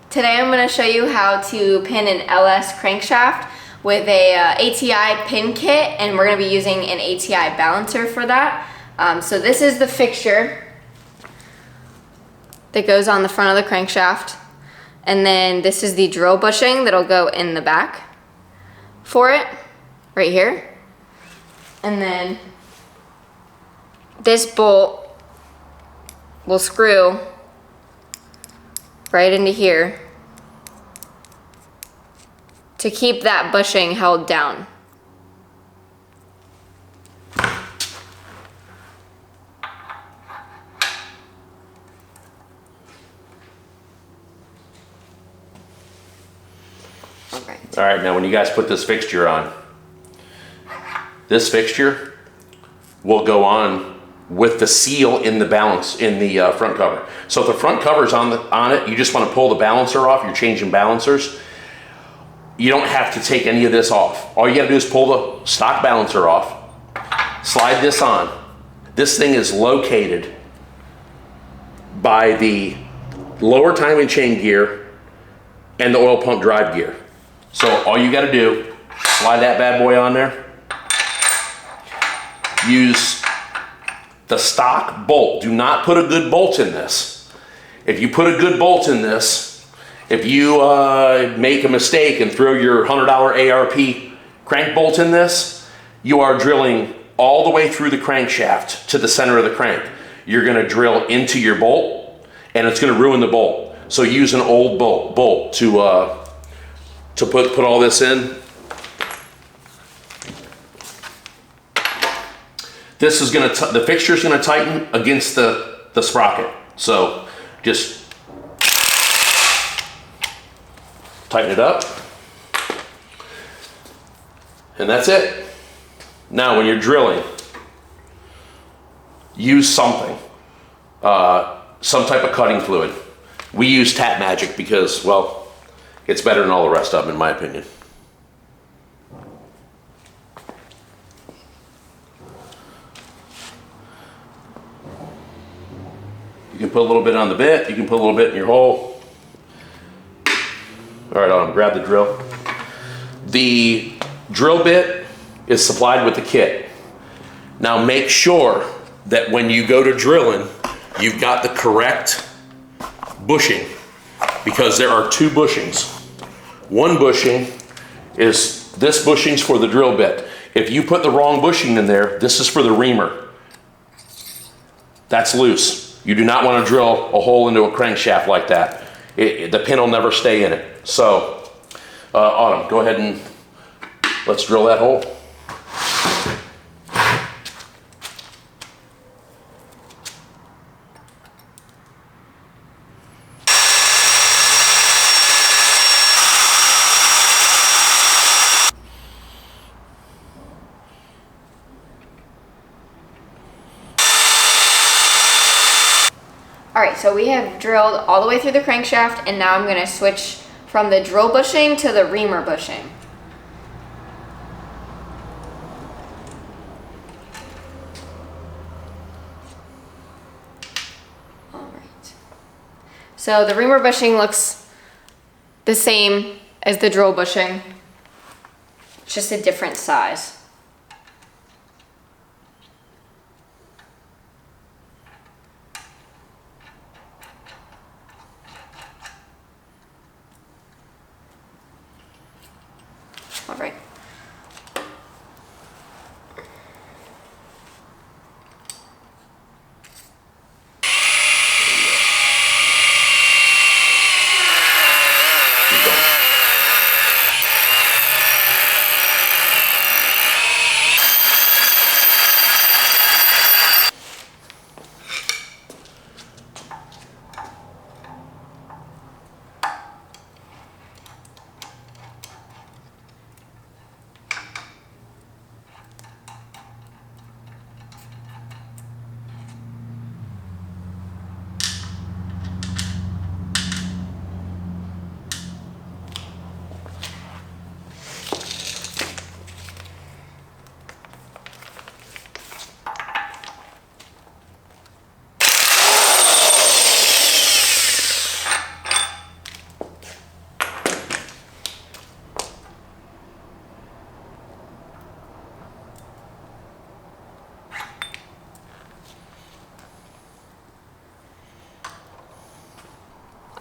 Today I'm going to show you how to pin an LS crankshaft with a ATI pin kit, and we're going to be using an ATI Balancer for that. So this is the fixture that goes on the front of the crankshaft, and then this is the drill bushing that'll go in the back for it, right here. And then this bolt will screw right into here to keep that bushing held down. All right, now when you guys put this fixture on, this fixture will go on with the seal in the front cover. So if the front cover's on it, you just want to pull the balancer off. You're changing balancers. You don't have to take any of this off. All you got to do is pull the stock balancer off, slide this on. This thing is located by the lower timing chain gear and the oil pump drive gear. So all you got to do, slide that bad boy on there. Use the stock bolt. Do not put a good bolt in this. If you put a good bolt in this, if you make a mistake and throw your $100 ARP crank bolt in this, you are drilling all the way through the crankshaft to the center of the crank. You're going to drill into your bolt, and it's going to ruin the bolt. So use an old bolt to put all this in. This is going to, the fixture is going to tighten against the sprocket. So just tighten it up. And that's it. Now when you're drilling, use something, some type of cutting fluid. We use Tap Magic because, well, it's better than all the rest of them in my opinion. You can put a little bit on the bit, you can put a little bit in your hole. All right, Autumn, grab the drill. The drill bit is supplied with the kit. Now make sure that when you go to drilling, you've got the correct bushing, because there are two bushings. One bushing is, this bushing's for the drill bit. If you put the wrong bushing in there, this is for the reamer. That's loose. You do not want to drill a hole into a crankshaft like that. The pin will never stay in it. So, Autumn, go ahead and let's drill that hole. All right, so we have drilled all the way through the crankshaft, and now I'm going to switch from the drill bushing to the reamer bushing. All right. So the reamer bushing looks the same as the drill bushing, it's just a different size. All right.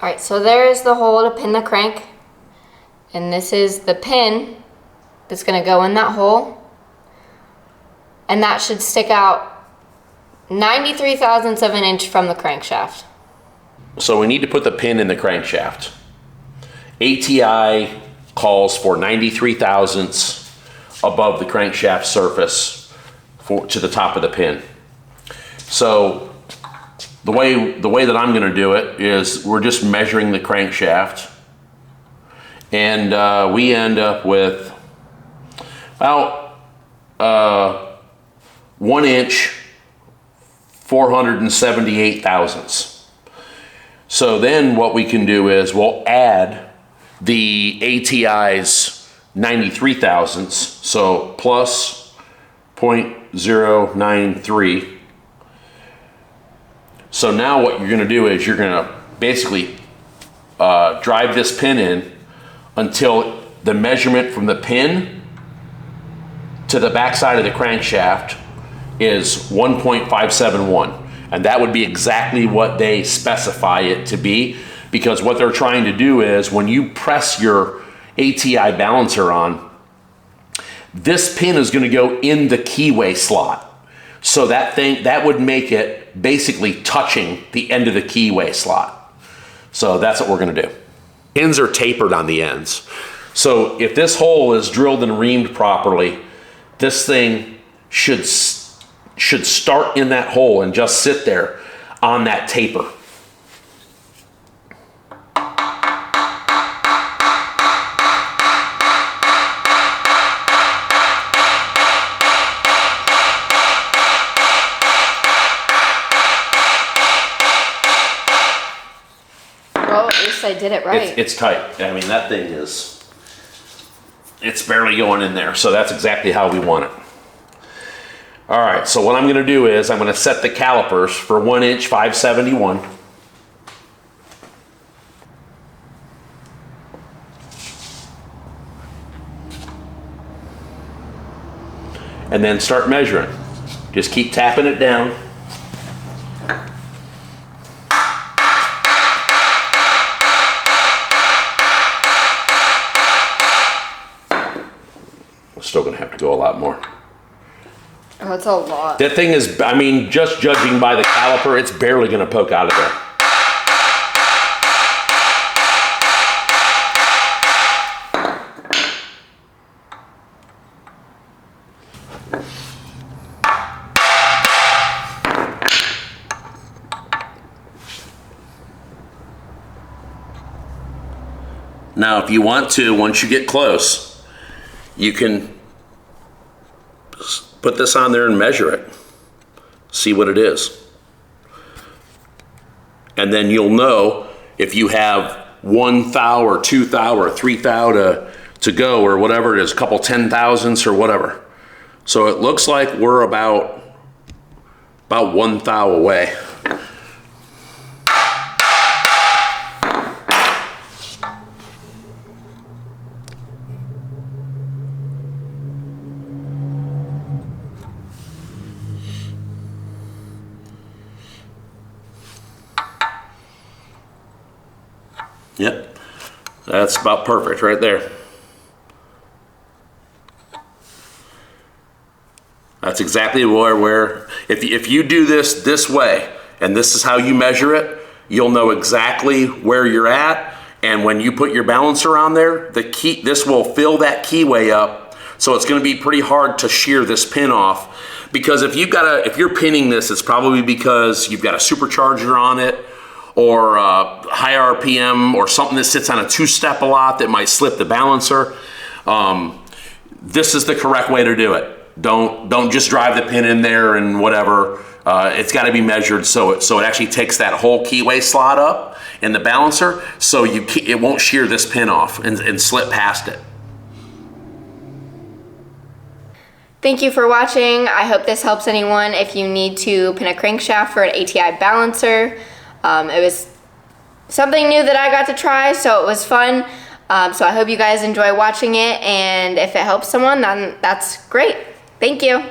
All right, so there's the hole to pin the crank. And this is the pin that's gonna go in that hole. And that should stick out 93 thousandths of an inch from the crankshaft. So we need to put the pin in the crankshaft. ATI calls for 93 thousandths above the crankshaft surface to the top of the pin. So the way that I'm going to do it is we're just measuring the crankshaft, and we end up with about 1 inch 478 thousandths. So then what we can do is we'll add the ATI's 93 thousandths, so plus 0.093. So now what you're gonna do is you're gonna basically drive this pin in until the measurement from the pin to the backside of the crankshaft is 1.571. And that would be exactly what they specify it to be, because what they're trying to do is when you press your ATI balancer on, this pin is going to go in the keyway slot. So that would make it basically touching the end of the keyway slot. So that's what we're going to do. Pins are tapered on the ends. So if this hole is drilled and reamed properly, this thing should start in that hole and just sit there on that taper. Well, at least I did it right. It's tight. I mean, that thing it's barely going in there. So that's exactly how we want it. All right, so what I'm gonna do is I'm gonna set the calipers for 1 inch 571. And then start measuring. Just keep tapping it down. We're still gonna have to go a lot more. Oh, it's a lot. That thing is, I mean, just judging by the caliper, it's barely gonna poke out of there. Now, if you want to, once you get close, you can put this on there and measure it. See what it is. And then you'll know if you have 1 thou or 2 thou or 3 thou to go, or whatever it is, a couple 10 thousandths or whatever. So it looks like we're about 1 thou away. Yep, that's about perfect right there. That's exactly where if you do this way, and this is how you measure it, you'll know exactly where you're at. And when you put your balancer on there, this will fill that keyway up. So it's going to be pretty hard to shear this pin off, because if you're pinning this, it's probably because you've got a supercharger on it, or high RPM, or something that sits on a 2-step a lot that might slip the balancer. This is the correct way to do it. Don't just drive the pin in there and whatever. It's got to be measured so it actually takes that whole keyway slot up in the balancer, so it won't shear this pin off and slip past it. Thank you for watching. I hope this helps anyone if you need to pin a crankshaft for an ATI Balancer. It was something new that I got to try, so it was fun. So I hope you guys enjoy watching it, and if it helps someone, then that's great. Thank you.